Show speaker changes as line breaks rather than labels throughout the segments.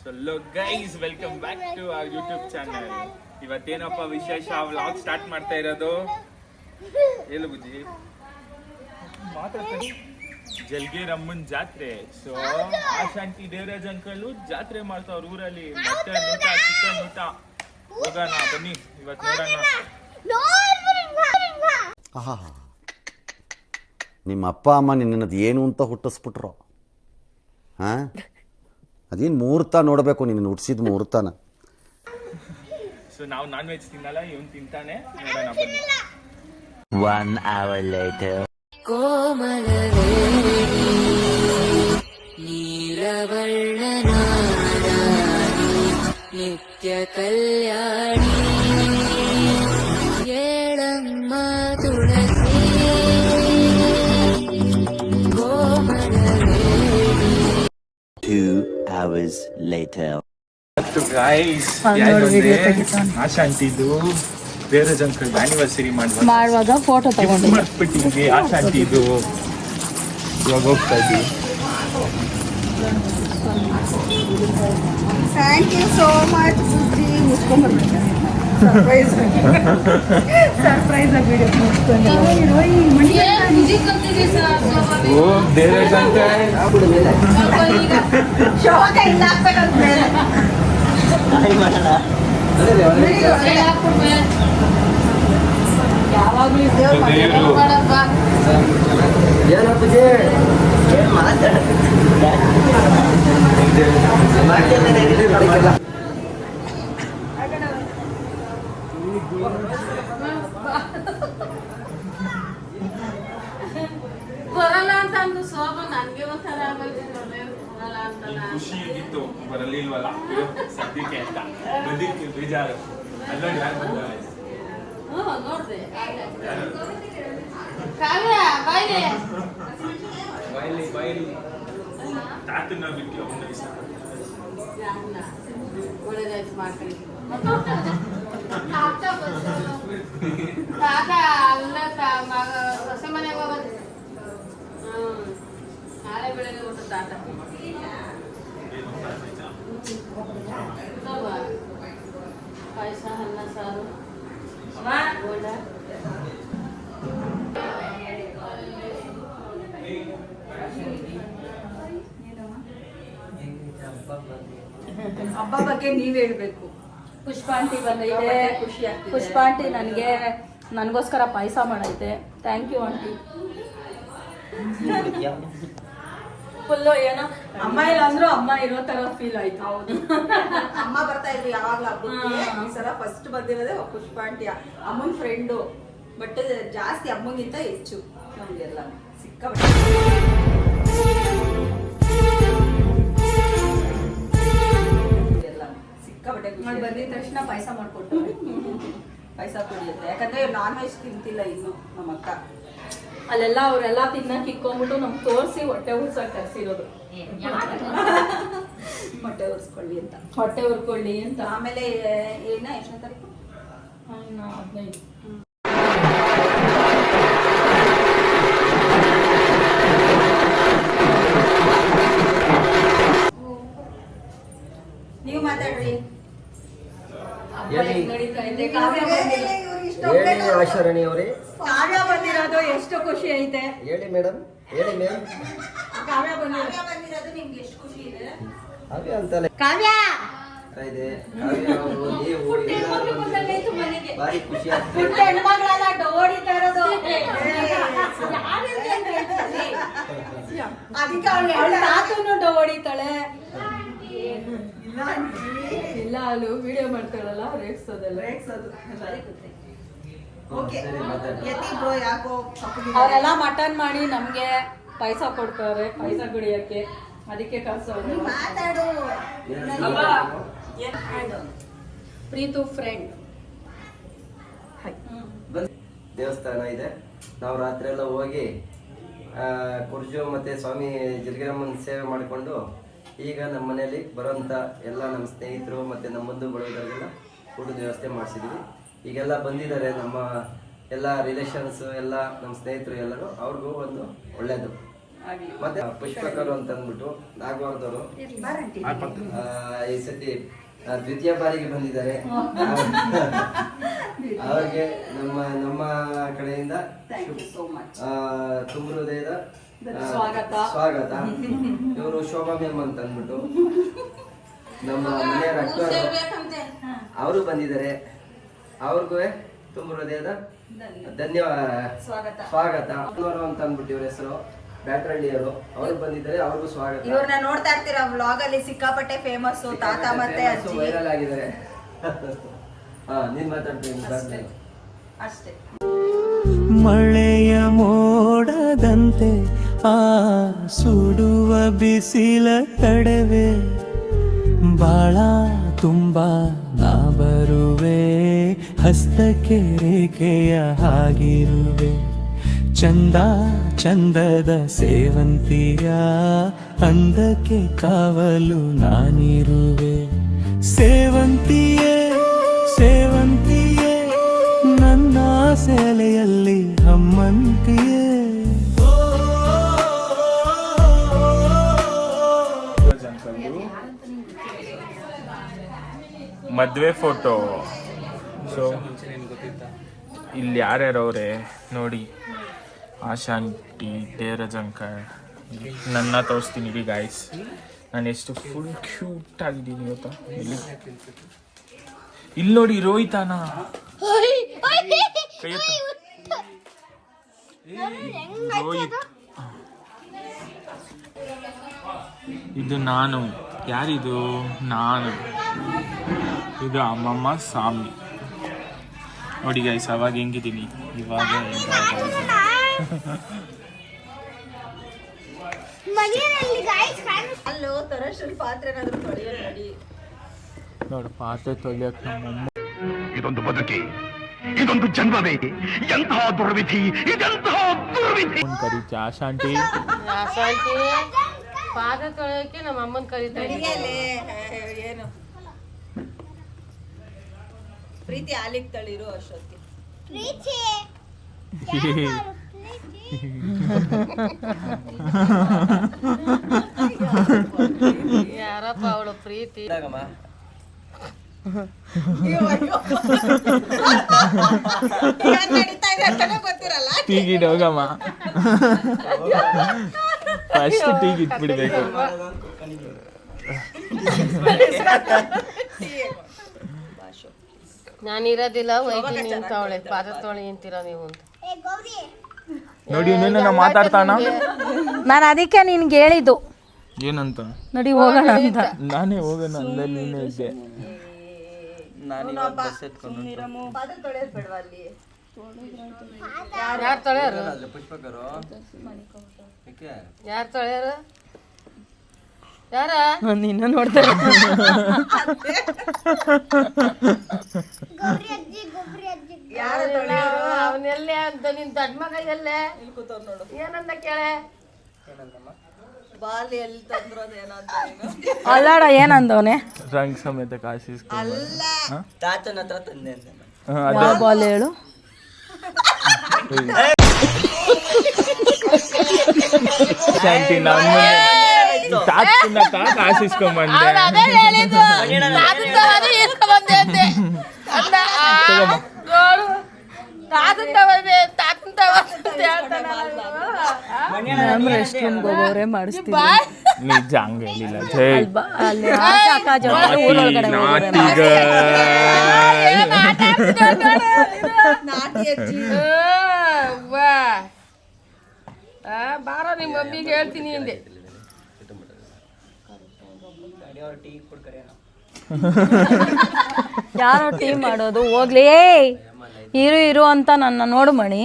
Hello guys, welcome back to our YouTube channel. ಇವತ್ತೇನಪ್ಪ ವಿಶೇಷ vlog start ಮಾಡ್ತಾ ಇರೋದು ಹೇಳು ಬುಜ್ಜಿ. ಜಲ್ಗೇರಮ್ಮನ್ ಜಾತ್ರೆ. ಸೊ ಆಶಾಂತಿ ದೇವರಾಜ್ ಅಂಕಲ್ ಜಾತ್ರೆ ಮಾಡ್ತಾವ್ರ ಊರಲ್ಲಿ. ಮಟನ್ ಊಟ, ಚಿಕನ್ ಊಟ. ಹೋಗೋಣ ಬನ್ನಿ, ಇವತ್ತು ನೋಡೋಣ.
ನಿಮ್ಮ ಅಪ್ಪ ಅಮ್ಮ ನಿನ್ನದು ಏನು ಅಂತ ಹುಟ್ಟಿಸ್ಬಿಟ್ರು. ಹಾಂ, ಅದೇನು ಮುಹೂರ್ತ ನೋಡಬೇಕು, ನಿನ್ನ ಹುಟ್ಟಿಸಿದ ಮುಹೂರ್ತನ.
ಸೊ ನಾವು ನಾನ್ ವೆಜ್ ತಿನ್ನಲ್ಲ, ಇವನು ತಿಂತಾನೆ. ನೋಡೋಣ ಬನ್ನಿ.
1 hour later.
ಕೋಮಲವೇಣಿ ನೀಲವರ್ಣನಾರಾಣಿ ನಿತ್ಯ ಕಲ್ಯಾಣಿ ಏಳಮ್ಮ ತುಳಸಿ ಕೋಮಲವೇಣಿ.
2 hours later.
ಗೈಸ್, ಆಶಾಂತಿದು ದೇವರಾಜ್ ಅಂಕಲ್ ಆನಿವರ್ಸರಿ ಮಾಡುವಾಗ
ಫೋಟೋ ತಗೊಂಡು
ಮರ್ತ್ಬಿಟ್ಟಿದ್ವಿ. ಆಶಾಂತಿದು ಇವಾಗ ಹೋಗ್ತಾ ಇದ್ವಿ.
ಥ್ಯಾಂಕ್ ಯು ಸೋ ಮಚ್ ಸುದ್ದಿ. ಮುಚ್ಕೊಂಡ್ಬರ್ಬೇಕು ಸರ್ಪ್ರೈಸ್ ಆಗಿ ವಿಡಿಯೋ ಮುಚ್ಕೊಂಡು.
ಓ ದೇವರಾಜ್ ಅಂಕಲ್
ಶೋಕ ಇಲ್ಲ ಹಾಕ್ಬೇಕಂತ ಮೇಲೆ ಯಾವಾಗಲೂ
ಬರಲ್ಲ ಅಂತ ಅಂದು ಸೋಮ ನನ್ಗೆ ಒಂಥರ
ಖುಷಿ ಇದ್ದಿತ್ತು, ಬರಲಿಲ್ವಲ್ಲ ಸದ್ಯಕ್ಕೆ ಅಂತ ಬಂದಿತ್ತು. ಬೇಜಾರು. ಅಲ್ಲೊಂದು ಯಾರು ಬಂದವರೆ
ನೋಡ್ದೆ ಕಾವ್ಯ ಬಾಯ್ಲೆ
ಬಾಯಲ್ಲಿ ತಾತನ್ನ ಬಿಟ್ಟು ಅವನ್ನ
ಒಳ್ಳೇದಾಯ್ತು ಮಾಡ್ಕೊಳ್ಳಿ. ತಾತ ಅಲ್ಲ ಮಗ ಹೊಸ ಮನೆಗೆ ಹೋಗೋದು. ನಾಳೆ ಬೆಳಗ್ಗೆ ಊಟ ತಾತ ಪಾಯಸ, ಅನ್ನ ಸಾರು, ಗೋಡ.
ಹಬ್ಬ ಬಗ್ಗೆ ನೀವ್ ಹೇಳ್ಬೇಕು. ಪುಷ್ಪಾಂಟಿ ಬಂದೈತೆ, ಖುಷಿ ಆಗ್ತಿದೆ. ಪುಷ್ಪಾಂಟಿ ನನಗೋಸ್ಕರ ಪಾಯಸ ಮಾಡೈತೆ. Thank you aunty. ಫುಲ್ಲು ಏನೋ ಅಮ್ಮ ಇಲ್ಲ ಅಂದ್ರೂ ಅಮ್ಮ ಇರೋ ತರ ಫೀಲ್ ಆಯ್ತು. ಹೌದು, ಅಮ್ಮ ಬರ್ತಾ ಇದ್ರು ಯಾವಾಗ್ಲೂ ಹಬ್ಬಕ್ಕೆ. ಈ ಸಲ ಫಸ್ಟ್ ಬಂದಿರೋದೇ ಪುಷ್ಪಾಂಟಿ, ಅಮ್ಮನ ಫ್ರೆಂಡು. ಬಟ್ ಜಾಸ್ತಿ ಅಮ್ಮಗಿಂತ ಹೆಚ್ಚು ನಮ್ಗೆಲ್ಲ ಸಿಕ್ಕಾಪಟ್ಟೆ. ಬಂದಿದ ತಕ್ಷಣ ಪಾಯಸ ಮಾಡ್ಕೊಟ್ಟು ಪಾಯಸ ಕುಡಿಯುತ್ತೆ. ಯಾಕಂದ್ರೆ ನಾನ್ ವೆಜ್ ತಿಂತಿಲ್ಲ ಇನ್ನು ನಮ್ಮ ಅಕ್ಕ. ಅಲ್ಲೆಲ್ಲ ಅವರೆಲ್ಲ ತಿನ್ನಕ್ ಇಕ್ಕೊಂಡ್ಬಿಟ್ಟು ನಮ್ಗೆ ತೋರಿಸಿ ಹೊಟ್ಟೆ ಉರ್ಸಕ್ ಕರ್ಸಿರೋದು. ಹೊಟ್ಟೆ ಉರ್ಸ್ಕೊಳ್ಳಿ ಅಂತ, ಹೊಟ್ಟೆ ಉರ್ಕೊಳ್ಳಿ ಅಂತ. ಆಮೇಲೆ ಏನ ಎಷ್ಟನೇ ತಾರೀಕು? 15. ನೀವು ಮಾತಾಡ್ರಿ.
ಆಶಾರಾಣಿ ಅವರೇ,
ಕಾವ್ಯ ಬಂದಿರೋದು ಎಷ್ಟು ಖುಷಿ ಐತೆ
ಹೇಳಿ ಮೇಡಮ್, ಹೇಳಿ ಮೇಡಮ್.
ಕಾವ್ಯ ಬಂದಿರೋದು ನಿಮ್ಗೆ ಎಷ್ಟು ಖುಷಿ ಇದೆ?
ಕಾವ್ಯ ಅಂತಾನೆ
ಕಾವ್ಯ
ಇದೆ. ಕಾವ್ಯ ಅವರು ನೀವು ಭಾರಿ ಖುಷಿ ಆಗ್ತದೆ.
ಪುಟ್ಟ ಹೆಣ್ಮಗಳಲ್ಲ ಡೋಡಿತಾ ಇರೋದು. ಅದಕ್ಕೆ ಅವಳು ತಾತನು ಡೋಡಿತಾಳೆ. ಇಲ್ಲ ಅಲ್ಲೂ ವಿಡಿಯೋ ಮಾಡ್ತಾಳಲ್ಲ, ರೇಗ್ಸೋದೆಲ್ಲ ಅವರೆಲ್ಲ ಮಟನ್ ಮಾಡಿ ನಮ್ಗೆ ಪಾಯಸ ಕೊಡ್ತಾರೆ, ಪಾಯಸ ಕುಡಿಯಕ್ಕೆ. ಅದಕ್ಕೆ ಕಳ್ಸೋದು. ಪ್ರೀತು ಫ್ರೆಂಡ್
ದೇವಸ್ಥಾನ ಇದೆ. ನಾವು ರಾತ್ರಿ ಎಲ್ಲ ಹೋಗಿ ಕುರ್ಜು ಮತ್ತೆ ಸ್ವಾಮಿ ಜಲಗಿರಮ್ಮನ ಸೇವೆ ಮಾಡಿಕೊಂಡು ಈಗ ನಮ್ಮ ಮನೆಯಲ್ಲಿ ಬರೋಂಥ ಎಲ್ಲ ನಮ್ಮ ಸ್ನೇಹಿತರು ಮತ್ತು ನಮ್ಮ ಬಂಧು ಬಳಗರಿಗೆಲ್ಲ ಊಟದ ವ್ಯವಸ್ಥೆ ಮಾಡಿಸಿದ್ವಿ. ಈಗೆಲ್ಲ ಬಂದಿದ್ದಾರೆ ನಮ್ಮ ಎಲ್ಲ ರಿಲೇಷನ್ಸ್, ಎಲ್ಲ ನಮ್ಮ ಸ್ನೇಹಿತರು ಎಲ್ಲರೂ. ಅವ್ರಿಗೂ ಒಂದು ಒಳ್ಳೆಯದು ಮತ್ತೆ ಪುಷ್ಪಕರು ಅಂತ ಅಂದ್ಬಿಟ್ಟು ನಾಗವಾರದವರು ಈ ಸತಿ ದ್ವಿತೀಯ ಬಾರಿಗೆ ಬಂದಿದ್ದಾರೆ. ಅವ್ರಿಗೆ ನಮ್ಮ ಕಡೆಯಿಂದ ತುಂಬ ಹೃದಯದ ಸ್ವಾಗತ. ಇವರು ಶೋಭಾ ಮ್ಯಾಮ್ ಅಂತ ಅಂದ್ಬಿಟ್ಟು ನಮ್ಮ ಮನೆಯವರ ಅಕ್ಕ ಅವರು ಬಂದಿದ್ದಾರೆ. ಅವ್ರಿಗೂ ತುಂಬ ಹೃದಯದ ಸ್ವಾಗತ. ಅಂತ ಅಂದ್ಬಿಟ್ಟು ಇವ್ರ ಹೆಸರು ಬ್ಯಾಟ್ರಳ್ಳಿಯವರು, ಅವರು ಬಂದಿದ್ದಾರೆ. ಅವ್ರಿಗೂ ಸ್ವಾಗತ.
ಇವ್ರನ್ನ ನೋಡ್ತಾ ಇರ್ತೀರಾ ವ್ಲಾಗ್ ಅಲ್ಲಿ, ಸಿಕ್ಕಾಪಟ್ಟೆ ಫೇಮಸ್ ತಾತ ಮತ್ತೆ ಅಜ್ಜಿ
ವೈರಲ್ ಆಗಿದ್ದಾರೆ. ನೀನ್ ಮಾತಾಡ್ತೀನಿ
ಅಷ್ಟೇ.
ಮಳೆಯ ಮೋಡದಂತೆ ಆ ಸುಡುವ ಬಿಸಿಲ ತಡವೆ ಬಾಳ ತುಂಬ ನಾ ಬರುವೆ, ಹಸ್ತಕ್ಕೆ ರೇಖೆಯ ಹಾಗಿರುವೆ, ಚಂದ ಚಂದದ ಸೇವಂತಿಯ ಅಂದಕ್ಕೆ ಕಾವಲು ನಾನಿರುವೆ. ಸೇವಂತಿಯೇ ಸೇವಂತಿಯೇ ನನ್ನ ಸೆಲೆಯಲ್ಲಿ ಹಮ್ಮಂತಿಯೇ.
ಮದುವೆ ಫೋಟೋ. ಸೊ ಇಲ್ಲಿ ಯಾರ್ಯಾರವ್ರೆ ನೋಡಿ, ಆಶಾಂಟಿ, ದೇವರಾಜ್ ಅಂಕಲ್, ನನ್ನ ತೋರಿಸ್ತೀನಿ ಇಡೀ ಗಾಯ್ಸ್. ನಾನು ಎಷ್ಟು ಫುಲ್ ಕ್ಯೂಟ್ ಆಗಿದ್ದೀನಿ ಇವತ್ತು. ಇಲ್ಲಿ ನೋಡಿ ರೋಹಿತಾನ ರೋಹಿತ್. ಇದು ನಾನು. ಯಾರಿದು? ನಾನು. ಇದು ಅಮ್ಮಮ್ಮ ಸ್ವಾಮಿ. ನೋಡಿ ಗೈಸ್, ಅವಾಗ ಹೆಂಗಿದ್ದೀನಿ, ಇವಾಗ
ಅಲ್ಲೋ ತರಶಲ್ ಪಾತ್ರೆ ಏನಾದ್ರು ತೊಳೆಯೋ ನೋಡಿ.
ನೋಡು ಪಾತ್ರೆ ತೊಳೆಯಕ್ ನಮ್ಮಮ್ಮ.
ಇದೊಂದು ಬದುಕಿ, ಇದೊಂದು ಜನ್ಮವೇ, ಎಂತಹ ದುರ್ವಿಧಿ, ಇದೆಂತಹ ದುರ್ವಿಧಿ.
ಕರೀತಿ ಆಶಾಂಟಿ.
ಆಶಾಂಟಿ ಪಾತ್ರೆ ತೊಳೆಯೋಕೆ ನಮ್ಮ ಅಮ್ಮನ ಕರೀತಾರೆ.
ಏನು ಪ್ರೀತಿ ಆಲಿಕ್ ತಳಿರು ಅಷ್ಟೊತ್ತಿ.
ಯಾರಪ್ಪ ಅವಳು ಪ್ರೀತಿ?
ನಡೀತಾ ಇದೆ ಅಂತಾನೆ ಗೊತ್ತಿರಲ್ಲ.
ಟೀಗಿಡ್ ಹೋಗಮ್ಮ, ಫಸ್ಟ್ ಟೀಗ್ ಇಟ್ಬಿಡ್ಬೇಕು.
ನಾನಿರೋದಿಲ್ಲ, ಹೋಯ್ತೀನಿ ಅಂತ ಅವಳೆ. ಪಾತ್ರೆ ತೊಳೆ ಅಂತೀರ ನೀವು ಅಂತ.
ನೋಡಿ ಇನ್ನೇನ ಮಾತಾಡ್ತಾನ.
ನಾನು ಅದಕ್ಕೆ ನಿನ್ಗೆ ಹೇಳಿದ್ದು
ಏನಂತ.
ನೋಡಿ ಹೋಗೋಣ ಅಂತ.
ನಾನೇ ಹೋಗೋಣ ಅಲ್ಲೇ ನೀನೇ ಇದ್ದೆ.
ಪಾತ್ರೆ ತೊಳೆಯೋದು ಬೇಡವಾ ಅಲ್ಲಿ?
ಯಾರು ತೊಳೆಯೋರು?
ಪುಷ್ಪಕರು
ಯಾರು ತೊಳೆಯೋರು? ಯಾರ
ನಿನ್ನ ನೋಡ್ತಾರೆ.
ಯಾರ ತೊಳೆಯೋರು?
ಅವನೆಲ್ಲೇ ಅಂತ ನಿನ್ ದೊಡ್ಡ ಮಗ ಎಲ್ಲೇ
ಇಲ್ಲಿ ಕೂತವ್ರು ನೋಡು.
ಏನಂದ ಕೇಳೆ.
ಬಾಲಿ ಎಲ್ಲಿ ತಂದ್ರೋದು ಏನೋ ಅಂತ.
ಅಲ್ಲಾಡ ಏನಂದವನೆ?
ರಂಗ್ ಸಮೇತ ಕಾಸಿಸ್ಕೊಂಡು
ಅಲ್ಲ
ತಾತನ ಹತ್ರ ತಂದೆ ಅಂತ.
ಯಾವ ಬಾಲ್ ಹೇಳು?
ಶಾಂತಿ ನಮ್ಮ ತಾತನ ಕಾಸಿಸ್ಕೊಂಡ್ಬಂದೆ.
ಅದೇ ಹೇಳಿದ್ದು. ತಾತನ್ ತವನೇ ಇಸ್ಕೊಂಡ್ಬಂದೆ ಅಂದೆ. ಅಲ್ಲ, ನೋಡು, ತಾತನ್ ತವನೇ, ತಾತನ್ ತವನೇ ಅಂತ ಹೇಳ್ತಾನೆ ಅವ್ನು.
ನಮ್ಮ ರೆಸ್ಟ್ ರೂಮ್ಗೆ ಹೋಗೋರೆ ಮಾಡಿಸ್ತೀವಿ.
ನಿಜ ಹಂಗ ಹೇಳಿಲ್ಲ. ಜೈ
ಅಲ್ಲಿ ಅಕ್ಕ ಜೊತೆ ಊರೊಳಗಡೆ ಹೋಗೋರೆ
ಏನ್ ಆಟ ಆಡ್ತಿದ್ಯೋ ನೋಡು ನೀನು.
ನಾಟಿ ಅಜ್ಜಿ.
ವಾ ಬಾರ ನಿಮ್ಮ ಮಮ್ಮಿಗೆ ಹೇಳ್ತೀನಿ ಹಿಂದೆ.
ಯಾರೋ ಟೀ ಮಾಡೋದು ಹೋಗ್ಲಿ. ಇರು ಇರು ಅಂತ ನನ್ನ ನೋಡು ಮಣಿ.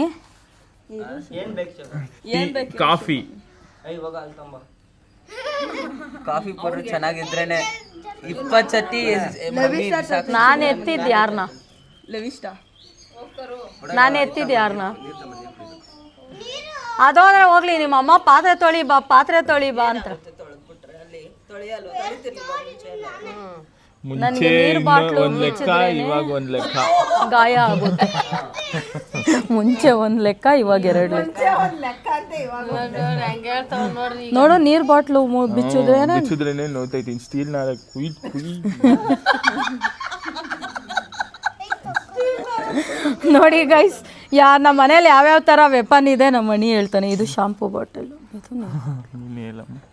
ಕಾಫಿ.
ಕಾಫಿ ಪೌಡರ್ ಚೆನ್ನಾಗಿದ್ರೇನೆ 20 ಸತಿ
ನಾನು ಎತ್ತಿದ್ದು ಯಾರನ್ನ? ನಾನು ಎತ್ತಿದ್ದು ಯಾರನ್ನ? ಅದೋದ್ರೆ ಹೋಗ್ಲಿ, ನಿಮ್ಮ ಅಮ್ಮ ಪಾತ್ರೆ ತೊಳಿ ಬಾ, ಪಾತ್ರೆ ತೊಳಿ ಬಾ ಅಂತ.
ಮುಂಚೆ
ನನಗೆ ನೀರು ಬಾಟ್ಲು
ಒಂದ್ ಲೆಕ್ಕ, ಇವಾಗ ಒಂದ್ ಲೆಕ್ಕ.
ಗಾಯ ಆಗುತ್ತೆ. ಮುಂಚೆ ಒಂದ್ ಲೆಕ್ಕ, ಇವಾಗ 2 ಲೆಕ್ಕ.
ಒಂದ್ ಲೆಕ್ಕ ಅಂತ
ಹಂಗೆ ಹೇಳ್ತಾವ ನೋಡ್ರಿ.
ನೋಡು ನೀರ್ ಬಾಟ್ಲು ಬಿಚ್ಚಿದ್ರೇನೆ
ಬಿಚ್ಚಿದ್ರೇನೆ ನೋಡ್ತಾ ಇದ್ದೀನಿ ಸ್ಟೀಲ್ ನಾರ ಕುಯ್ ಕುಯ್.
ನೋಡಿ ಗೈಸ್, ನಮ್ಮ ಮನೇಲಿ ಯಾವ್ಯಾವ ಥರ ವೆಪನ್ ಇದೆ ನಮ್ಮ ಮಣಿ ಹೇಳ್ತಾನೆ. ಇದು ಶಾಂಪೂ ಬಾಟಲ್.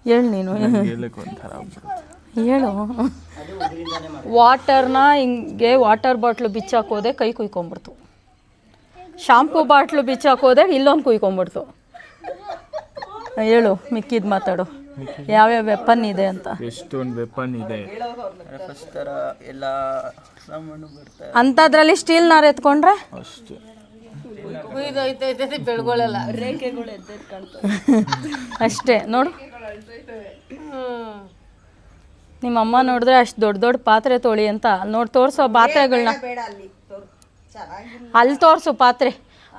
ಹೇಳು ನೀನು, ಹೇಳು. ವಾಟರ್ನ ಹಿಂಗೆ ವಾಟರ್ ಬಾಟ್ಲು ಬಿಚ್ಚಾಕೋದೆ ಕೈ ಕುಯ್ಕೊಂಬಿಡ್ತು. ಶಾಂಪೂ ಬಾಟ್ಲು ಬಿಚ್ಚಾಕೋದೆ ಇಲ್ಲೊಂದು ಕುಯ್ಕೊಂಬಿಡ್ತು. ಹೇಳು, ಮಿಕ್ಕಿದ್ ಮಾತಾಡು, ಯಾವ್ಯಾವ ವೆಪನ್ ಇದೆ ಅಂತ.
ಎಷ್ಟೊಂದು ವೆಪನ್ ಇದೆ.
ಫಸ್ಟ್ ಥರ ಎಲ್ಲ ಸಾಮಾನು ಬರ್ತಾರೆ.
ಅಂಥದ್ರಲ್ಲಿ ಸ್ಟೀಲ್ ನಾರು ಎತ್ಕೊಂಡ್ರೆ
ಅಷ್ಟೇ.
ಬೆಳ್ಗೊಳಲ್ಲ,
ರೇಖೆಗಳು ಎದ್ದೆದ್ದು ಕಾಣ್ತವೆ.
ಅಷ್ಟೇ ನೋಡು. ನಿಮ್ಮಮ್ಮ ನೋಡಿದ್ರೆ ಅಷ್ಟು ದೊಡ್ಡ ದೊಡ್ಡ ಪಾತ್ರೆ ತೊಳಿ ಅಂತ ನೋಡಿ ತೋರಿಸೋ ಪಾತ್ರೆಗಳನ್ನ ಅಲ್ಲಿ ತೋರಿಸು ಪಾತ್ರೆ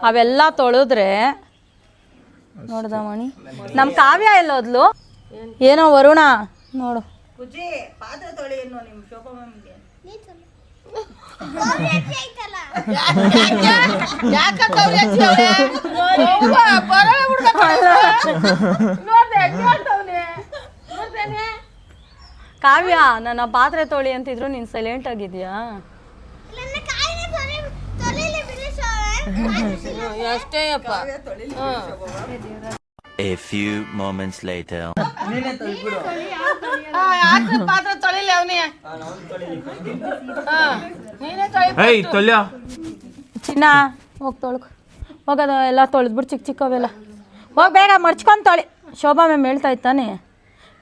ಅವೆಲ್ಲ ತೊಳೆದ್ರೆ ನೋಡ್ದ ಮಣಿ. ನಮ್ಮ ಕಾವ್ಯ ಎಲ್ಲೋದ್ಲು ಏನೋ ವರುಣ ನೋಡು.
ಪಾತ್ರೆ ತೊಳಿ ಏನೋ ನಿಮ್ಮ ಶೋಭಾ ಮ್ಯಾಮ್ಗೆ
ಕಾವ್ಯ ನನ್ನ ಪಾತ್ರೆ ತೊಳಿ ಅಂತಿದ್ರು ನೀನು ಸೈಲೆಂಟ್ ಆಗಿದ್ಯಾ?
ಅಷ್ಟೇ ಅಪ್ಪ.
A few moments later.
ಪಾತ್ರೆ ತೊಳಿಲಿ ಅವನೇ.
ಚಿನ್ನ ಹೋಗಿ ತೊಳ್ಕೊ ಹೋಗೋದು. ಎಲ್ಲ ತೊಳೆದ್ಬಿಟ್ಟು ಚಿಕ್ಕ ಚಿಕ್ಕವೆಲ್ಲ ಹೋಗಿ ಬೇಗ ಮಡ್ಚ್ಕೊಂಡು ತೊಳಿ. ಶೋಭಾ ಮ್ಯಾಮ್ ಹೇಳ್ತಾ ಇತ್ತಾನೆ,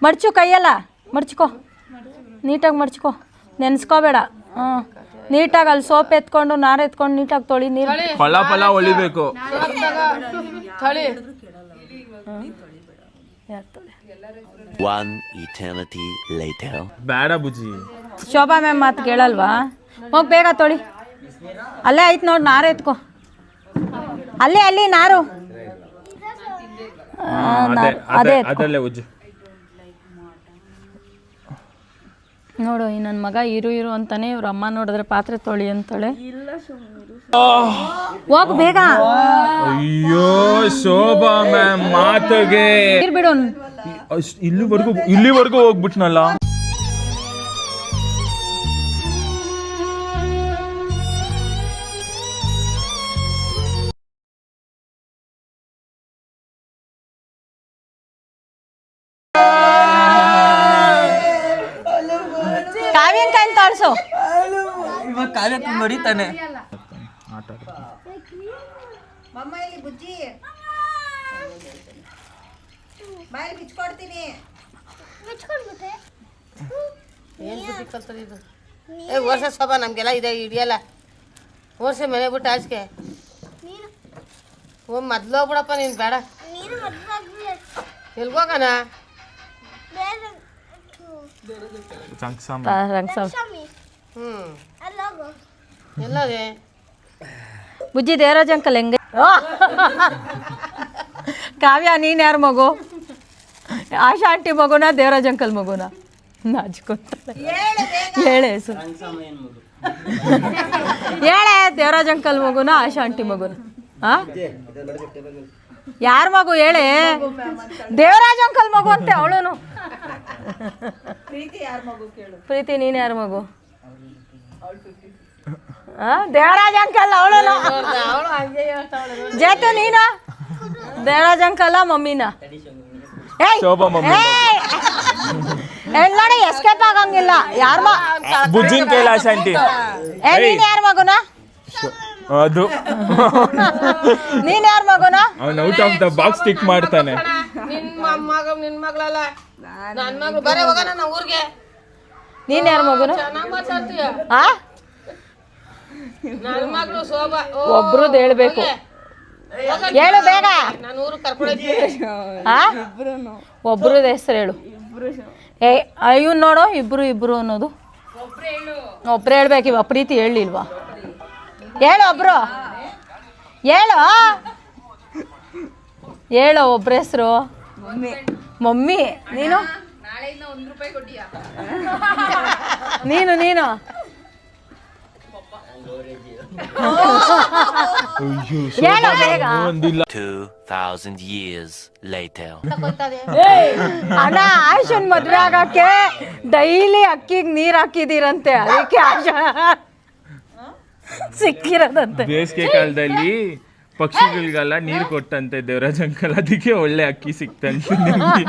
ಮಡ್ಚು ಕೈಯೆಲ್ಲ ಮಡ್ಚ್ಕೊ, ನೀಟಾಗಿ ಮಡ್ಚ್ಕೊ, ನೆನೆಸ್ಕೋಬೇಡ. ಹಾಂ, ನೀಟಾಗಿ ಅಲ್ಲಿ ಸೋಪ್ ಎತ್ಕೊಂಡು ನಾರು ಎತ್ಕೊಂಡು ನೀಟಾಗಿ ತೊಳಿ. ನೀರು
ಫಲ ಫಲ ಹೊಳಿಬೇಕು.
One eternity later.
ಬೇಡ ಬುಜ್ಜಿ.
ಶೋಭಾ ಮ್ಯಾಮ್ ಮಾತು ಕೇಳಲ್ವಾ? ಹೋಗಿ ಬೇಗ ತೊಳಿ. ಅಲ್ಲೇ ಐತೆ ನೋಡಿ ನಾರು ಎತ್ಕೊ. ಅಲ್ಲಿ ನಾರು
ಅದಲ್ಲೇ ಉಜ್ಜು.
ನೋಡು, ಈ ನನ್ನ ಮಗ ಇರು ಅಂತಾನೆ ಇವ್ರ ಅಮ್ಮ ನೋಡಿದ್ರೆ ಪಾತ್ರೆ ತೊಳಿ ಅಂತಾಳೆ. ಹೋಗ್ ಬೇಗ.
ಅಯ್ಯೋ ಶೋಭಾ ಮ್ಯಾಮ್ ಮಾತುಗೆ
ಬಿಡು.
ಇಲ್ಲಿವರೆಗೂ ಹೋಗ್ಬಿಟ್ನಲ್ಲ.
ಕಾವ್ಯನ್ ಕೈಲಿ ತಾಳ್ಸು.
ಇವಾಗ ಕಾವ್ಯ ಮರಿತಾನೆ.
ಮಮ್ಮ ಇಲ್ಲಿ ಬುಜ್ಜಿ ಬಾಯಿ ಬಿಚ್ಕೊಡ್ತೀನಿ.
ಏನು ಬುದ್ಧಿ ಕಲ್ತದೆ ಇದು? ವರ್ಷ ಸಭಾ ನಮಗೆಲ್ಲ ಇದೆ ಹಿಡಿಯಲ್ಲ. ವರ್ಷ ಮನೆ ಬಿಟ್ಟು ಆಚೆಗೆ ಮೊದ್ಲು ಹೋಗ್ಬಿಡಪ್ಪ. ನೀನು ಬೇಡ, ಎಲ್ಗೋಗಣ? ಎಲ್ಲದೆ
ಬುಜ್ಜಿ ದೇವರಾಜ್ ಅಂಕಲ್ ಹೆಂಗೆ? ಕಾವ್ಯ ನೀನು ಯಾರ ಮಗು? ಆಶಾ ಆಂಟಿ ಮಗುನ ದೇವರಾಜ್ ಅಂಕಲ್ ಮಗುನ? ನಾಚ್ಕೊತಾರೆ. ಹೇಳೆ ಹೆಸರು ಹೇಳೆ. ದೇವರಾಜ್ ಅಂಕಲ್ ಮಗುನ ಆಶಾ ಆಂಟಿ ಮಗುನ? ಯಾರ ಮಗು ಹೇಳೆ? ದೇವರಾಜ್ ಅಂಕಲ್ ಮಗು ಅಂತೆ ಅವಳು. ಪ್ರೀತಿ ನೀನು ಯಾರ ಮಗು? ದೇವರಾಜ್ ಅಂಕಲ್ ಅವಳು. ಜೇತು ನೀನು ದೇವರಾಜ್ ಅಂಕಲ್ ಮಮ್ಮಿನ? ನೋಡಿ ಎಸ್ಕೇಪ್ ಆಗಂಗಿಲ್ಲ. ಯಾರ
ಬುಜ್ಜಿನ ಕೈಲಾಸ ಆಂಟಿ.
ನೀನ್ ಯಾರ ಮಗುನ?
ಅದು
ನೀನ್ ಯಾರ ಮಗುನ?
ಅವನು out of the box tick ಮಾಡ್ತಾನೆ.
ನಿನ್ ಮಗಳಲ್ಲ, ನನ್ ಮಗಳು. ಬರೇ ಹೋಗೋಣ ನಾವು ಊರಿಗೆ.
ನೀನ್ ಯಾರ ಮಗುನ?
ಚೆನ್ನಾಗಿ ಮಾತಾಡ್ತೀಯ. ನನ್ನ ಮಗಳು ಶೋಭಾ.
ಒಬ್ರದ್ದು ಹೇಳ್ಬೇಕು. ಹೇಳು ಬೇಗ.
ನಾನು ಊರಿಗೆ ಕರ್ಕೊಳ್ತೀನಿ.
ಒಬ್ರದ್ದು ಹೆಸರು ಹೇಳು. ಇವ್ನು ನೋಡು, ಇಬ್ರು ಅನ್ನೋದು ಒಬ್ರು ಹೇಳ್ಬೇಕು. ಇವ ಪ್ರೀತಿ ಹೇಳಿಲ್ವಾ? ಹೇಳು ಒಬ್ರು ಹೇಳು ಒಬ್ರ ಹೆಸರು. ಮಮ್ಮಿ. ನೀನು ನೀನು ಹೇಳು ಬೇಗ.
2,000 years later.
ಅಣ್ಣ ಆಯುಷನ್ ಮದ್ವೆ ಆಗಕ್ಕೆ ಡೈಲಿ ಅಕ್ಕಿಗೆ ನೀರ್ ಹಾಕಿದಿರಂತೆ, ಅದಕ್ಕೆ ಆಯುಷ ಸಿಕ್ಕಿರೋದಂತೆ.
ಬೇಸಿಗೆ ಕಾಲದಲ್ಲಿ ಪಕ್ಷಿಗಳಿಗೆಲ್ಲ ನೀರು ಕೊಟ್ಟಂತೆ ದೇವರಾಜ್ ಅಂಕಲ್, ಅದಕ್ಕೆ ಒಳ್ಳೆ ಅಕ್ಕಿ ಸಿಕ್ತಂತೆ ನಿಮ್ಗೆ.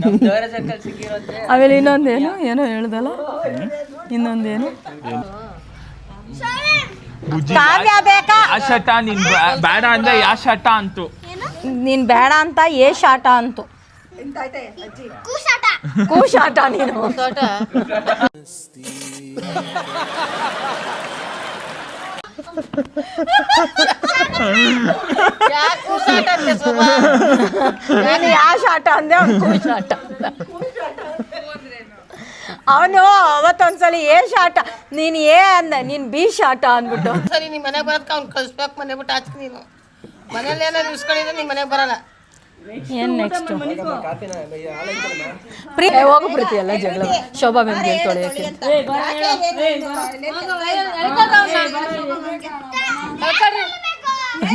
ನಮ್ ದೇವರಾಜ್ ಅಂಕಲ್ ಸಿಕ್ಕಿರೋದ್ರೆ
ಆಮೇಲೆ ಇನ್ನೊಂದೇನು ಏನೋ ಹೇಳ್ದಲ್ಲ, ಇನ್ನೊಂದೇನು ಕಾವ್ಯ ಬೇಕಾ
ಯಾ ಶಟ ನೀನ್ ಬೇಡ ಅಂದ್ರೆ ಯಾ ಶಟ ಅಂತು.
ನೀನ್ ಬೇಡ ಅಂತ ಏ ಶಾಟ ಅಂತು. ಕೂಶಾಟ ನೀನು. ನಾನು ಯಾ ಶಾಟ ಅಂದೆ, ಅವ್ನು ಕೂಶಾಟ. ಅವನು ಅವತ್ತೊಂದ್ಸಲಿ ಏ ಶಾಟ, ನೀನ್ ಏ ಅಂದ, ನೀನ್ ಬಿ ಶಾಟ ಅಂದ್ಬಿಟ್ಟು.
ಸರಿ ನಿಮ್ಮ ಮನೆಗೆ ಬರೋದಕ್ಕೆ ಅವ್ನು ಕಳಿಸ್ಬೇಕು, ಮನೆ ಬಿಟ್ಟು ಆಚೆ ನೀನು ಮನೇಲಿ ಏನಾದ್ರು ಇಸ್ಕೊಂಡಿದ್ರೆ ನಿಮ್ಮ ಮನೆಗೆ ಬರಲ್ಲ.
ಏನ್ ನೆಕ್ಸ್ಟ್ ಹೋಗು ಪ್ರೀತಿ ಎಲ್ಲ ಜಗಳ ಶೋಭಾ ಮ್ಯಾಮ್ ಹೇಳ್ತಾಳೆ. ಯಾಕೆ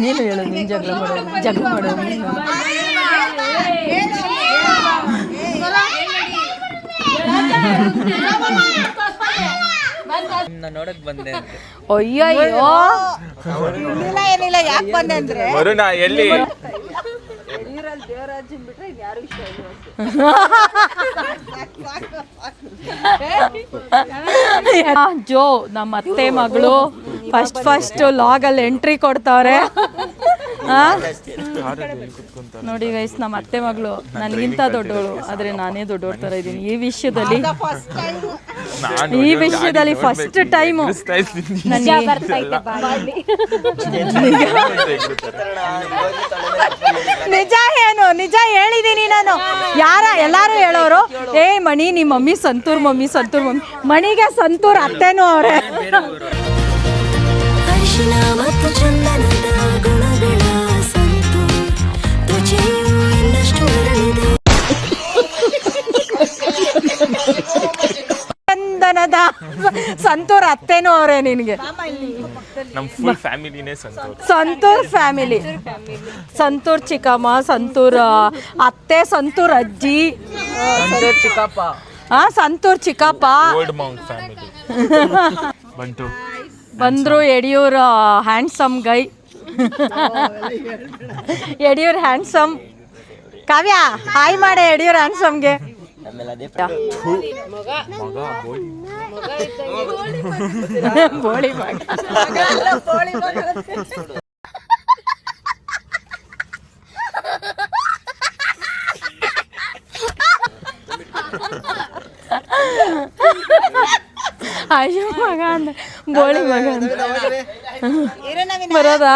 ನೀನು ಹೇಳು, ನೀನು ಜಗಳ ಮಾಡೋದು ನೀನು.
ನೋಡಕ್ ಬಂದೆ ಅಂತ.
ಅಯ್ಯಯ್ಯೋ
ಏನಿಲ್ಲ, ಯಾಕೆ ಬಂದೆ ಅಂದ್ರೆ
ವರುಣ ಎಲ್ಲಿ
ದೇವರಾಜನ್ ಬಿಟ್ರೆ ಯಾರು ಇಷ್ಟ ಇಲ್ಲ.
ಜೋ ನಮ್ಮ ಅತ್ತೆ ಮಗಳು ಫಸ್ಟ್ ಲಾಗಲ್ಲಿ ಎಂಟ್ರಿ ಕೊಡ್ತಾವ್ರೆ. ನೋಡಿ ಗೈಸ್, ನಮ್ಮ ಅತ್ತೆ ಮಗಳು ನನಗಿಂತ ದೊಡ್ಡವಳು, ಆದ್ರೆ ನಾನೇ ದೊಡ್ಡವಳ ತರ ಇದ್ದೀನಿ ಈ ವಿಷಯದಲ್ಲಿ. ಫಸ್ಟ್ ಟೈಮ್ ನಿಜ ಹೇಳಿದೀನಿ ನಾನು. ಎಲ್ಲಾರು ಹೇಳೋರು, ಏ ಮಣಿ ನಿಮ್ಮ ಮಮ್ಮಿ ಸಂತೂರ್ ಮಮ್ಮಿ. ಮಣಿಗೆ ಸಂತೂರ್ ಅತ್ತೆನೂ ಅವ್ರೆ. ಚಂದನದ ಸಂತೂರ್ ಅತ್ತೆನೂ ಅವ್ರೆ ನಿನ್ಗೆ.
ನಮ್ ಫುಲ್ ಫ್ಯಾಮಿಲಿನೇ
ಸಂತೂರ್ ಫ್ಯಾಮಿಲಿ. ಸಂತೂರ್ ಚಿಕ್ಕಮ್ಮ, ಸಂತೂರ್ ಅತ್ತೆ, ಸಂತೂರ್ ಅಜ್ಜಿ,
ಚಿಕ್ಕಪ್ಪ,
ಸಂತೂರ್ ಚಿಕ್ಕಪ್ಪ.
ಓಲ್ಡ್ ಮೌಂಟ್ ಫ್ಯಾಮಿಲಿ
ಬಂದ್ರು. ಯಡಿಯೂರ್ ಹ್ಯಾಂಡ್ಸಮ್ ಗೈ. ಯಡಿಯೂರ್ ಹ್ಯಾಂಡ್ಸಮ್. ಕಾವ್ಯ ಹಾಯ್ ಮಾಡೆ ಯಡಿಯೂರ್ ಹ್ಯಾಂಡ್ಸಮ್ಗೆ. ಬೋಳಿ ಮಗ. ಅಯ್ಯೋ ಮಗ ಅಂದ, ಬೋಳಿ ಮಗ ಅಂದ. ಬರೋದಾ?